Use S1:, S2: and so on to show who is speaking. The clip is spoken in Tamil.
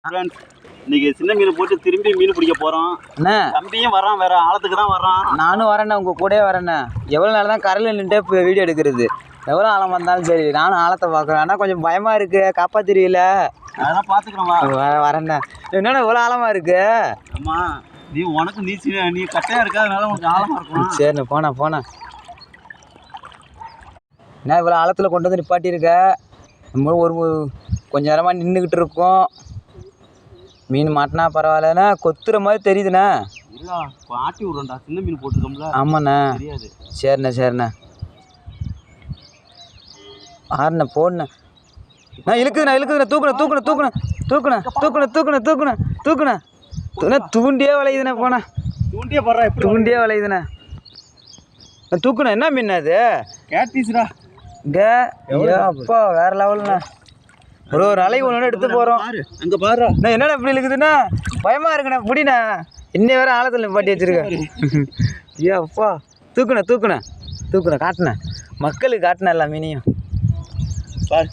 S1: இன்னைக்கு சின்ன மீன் போட்டு திரும்பி மீன் பிடிக்க போறோம். தம்பியும் வரான், வேற ஆழத்துக்கு தான் வரான்.
S2: நானும் வரேண்ணே, உங்க கூடயே வரேண்ணே. எவ்வளோ நாள் தான் கரையில் நின்றுட்டு இப்போ வீடியோ எடுக்கிறது. எவ்வளோ ஆழம் வந்தாலும் சரி, நானும் ஆழத்தை பார்க்குறேன். ஆனால் கொஞ்சம் பயமாக இருக்கு, காப்பாத்திருவீல?
S1: அதெல்லாம் பார்த்துக்கிறோம்.
S2: வரேண்ணே. என்னண்ணே இவ்வளோ ஆழமாக இருக்கு?
S1: ஆமா, நீ உனக்கு நீ கட்டையா இருக்காதனால உனக்கு ஆழமா இருக்கும்.
S2: சரிண்ணே, போனேன். என்ன இவ்வளோ ஆழத்தில் கொண்டு வந்து நிப்பாட்டியிருக்க? நம்ம ஒரு கொஞ்ச நேரமாக நின்றுக்கிட்டு இருக்கோம். மீன் மாட்டினா பரவாயில்லண்ணா, கொத்துற மாதிரி தெரியுதுண்ணே.
S1: இல்லை, ஆட்டி விட்றோம்டா, சின்ன மீன் போட்டுருக்கோம்ல.
S2: ஆமாண்ணே,
S1: தெரியாது.
S2: சரிண்ணே. ஆறுண்ணே, போடுண்ணே. இழுக்குதுண்ணே. தூக்குண்ணே. தூண்டியே வளையுதுண்ணே. போண்ணே, தூண்டியே வளையுதுண்ணே. தூக்குண்ணே. என்ன மீன் அது?
S1: கேட்டீஸ்டா.
S2: அப்பா வேற லெவலுண்ணே. ஒரு அலை ஒன்று எடுத்து போகிறோம்.
S1: அங்கே பாரு,
S2: என்னண்ணா இப்படி இருக்குதுண்ணா? பயமாக இருக்குண்ணே. முடிண்ணே, இன்னை வேற ஆழத்தில் நிப்பாட்டி வச்சிருக்கேன். அப்பா தூக்குண்ணே. காட்டுண்ணே, மக்களுக்கு காட்டுண்ணே எல்லா மீனையும்.
S1: பாரு.